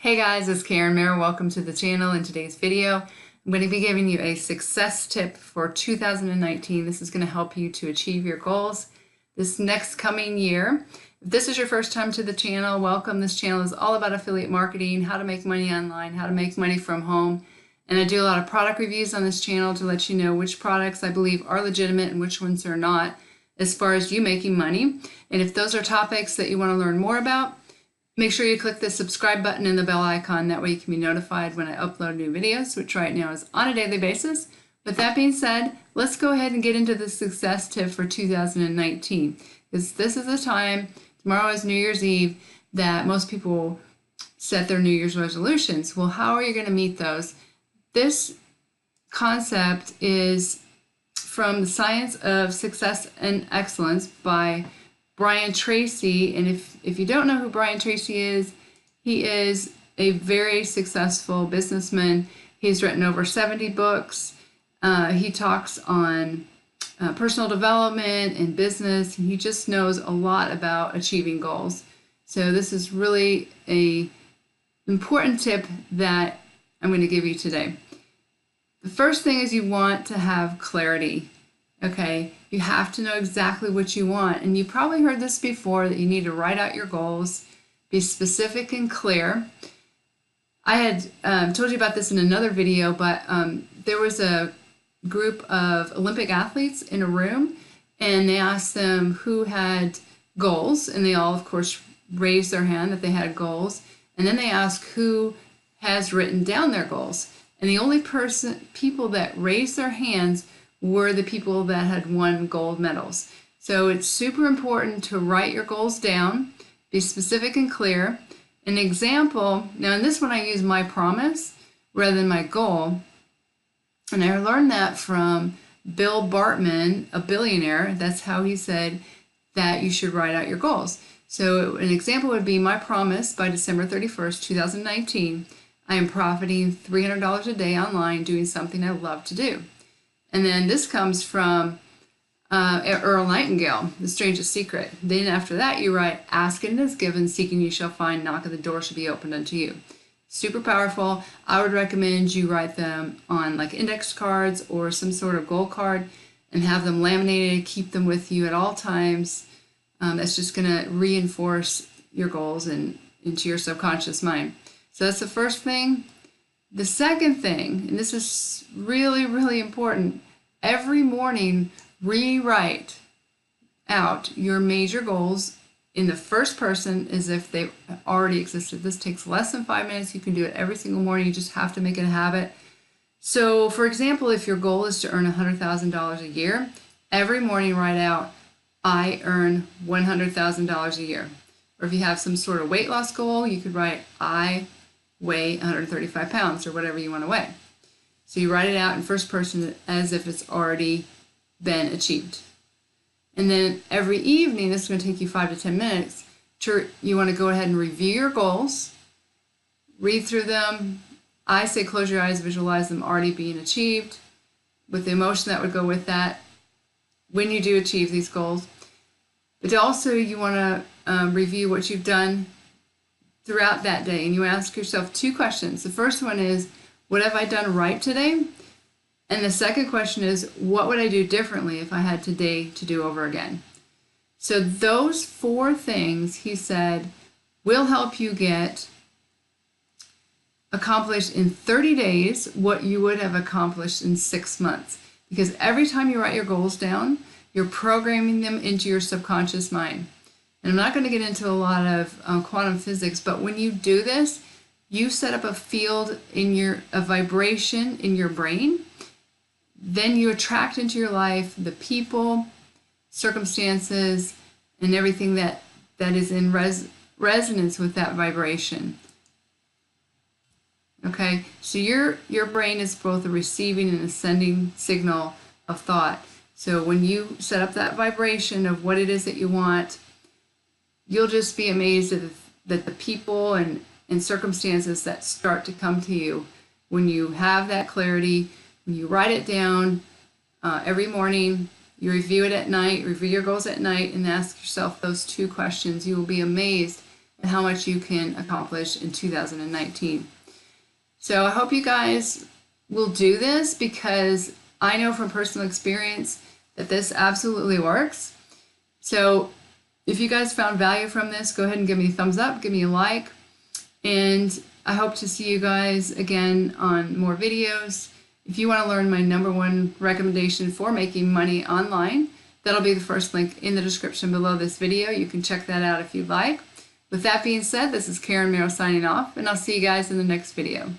Hey guys, it's Karen Mayer. Welcome to the channel. In today's video, I'm going to be giving you a success tip for 2019. This is going to help you to achieve your goals this next coming year. If this is your first time to the channel, welcome. This channel is all about affiliate marketing, how to make money online, how to make money from home. And I do a lot of product reviews on this channel to let you know which products I believe are legitimate and which ones are not as far as you making money. And if those are topics that you want to learn more about, make sure you click the subscribe button and the bell icon. That way you can be notified when I upload new videos, which right now is on a daily basis. With that being said, let's go ahead and get into the success tip for 2019. Because this is the time, tomorrow is New Year's Eve, that most people set their New Year's resolutions. Well, how are you going to meet those? This concept is from The Science of Success and Excellence by Brian Tracy. And if you don't know who Brian Tracy is, he is a very successful businessman. He's written over 70 books. He talks on personal development and business, and he just knows a lot about achieving goals. So this is really an important tip that I'm going to give you today. The first thing is you want to have clarity. Okay, you have to know exactly what you want. And you probably heard this before, that you need to write out your goals, be specific and clear. I had told you about this in another video, but there was a group of Olympic athletes in a room, and they asked them who had goals, and they all, of course, raised their hand that they had goals. And then they asked who has written down their goals. And the only people that raised their hands were the people that had won gold medals. So it's super important to write your goals down, be specific and clear. An example, now in this one I use my promise rather than my goal. And I learned that from Bill Bartman, a billionaire. That's how he said that you should write out your goals. So an example would be my promise by December 31st, 2019, I am profiting $300 a day online doing something I love to do. And then this comes from Earl Nightingale, The Strangest Secret. Then after that, you write, ask and it is given, seeking you shall find, knock at the door shall be opened unto you. Super powerful. I would recommend you write them on like index cards or some sort of goal card and have them laminated, keep them with you at all times. That's just going to reinforce your goals and into your subconscious mind. So that's the first thing. The second thing, and this is really, really important, every morning rewrite out your major goals in the first person as if they already existed. This takes less than 5 minutes. You can do it every single morning. You just have to make it a habit. So, for example, if your goal is to earn $100,000 a year, every morning write out, I earn $100,000 a year. Or if you have some sort of weight loss goal, you could write, I weigh 135 pounds or whatever you want to weigh. So you write it out in first person as if it's already been achieved. And then every evening, this is going to take you 5 to 10 minutes, you want to go ahead and review your goals, read through them. I say close your eyes, visualize them already being achieved with the emotion that would go with that when you do achieve these goals. But also you want to review what you've done throughout that day, and you ask yourself two questions. The first one is, what have I done right today? And the second question is, what would I do differently if I had today to do over again? So those four things, he said, will help you get accomplished in 30 days what you would have accomplished in 6 months. Because every time you write your goals down, you're programming them into your subconscious mind. And I'm not going to get into a lot of quantum physics, but when you do this, you set up a field a vibration in your brain. Then you attract into your life the people, circumstances, and everything that is in resonance with that vibration. Okay, so your brain is both a receiving and ascending signal of thought. So when you set up that vibration of what it is that you want, you'll just be amazed that the people and circumstances that start to come to you when you have that clarity, when you write it down every morning, you review it at night, review your goals at night, and ask yourself those two questions. You will be amazed and how much you can accomplish in 2019. So I hope you guys will do this, because I know from personal experience that this absolutely works. So if you guys found value from this, go ahead and give me a thumbs up, give me a like, and I hope to see you guys again on more videos. If you want to learn my #1 recommendation for making money online, that'll be the first link in the description below this video. You can check that out if you'd like. With that being said, this is Karen Merrill signing off, and I'll see you guys in the next video.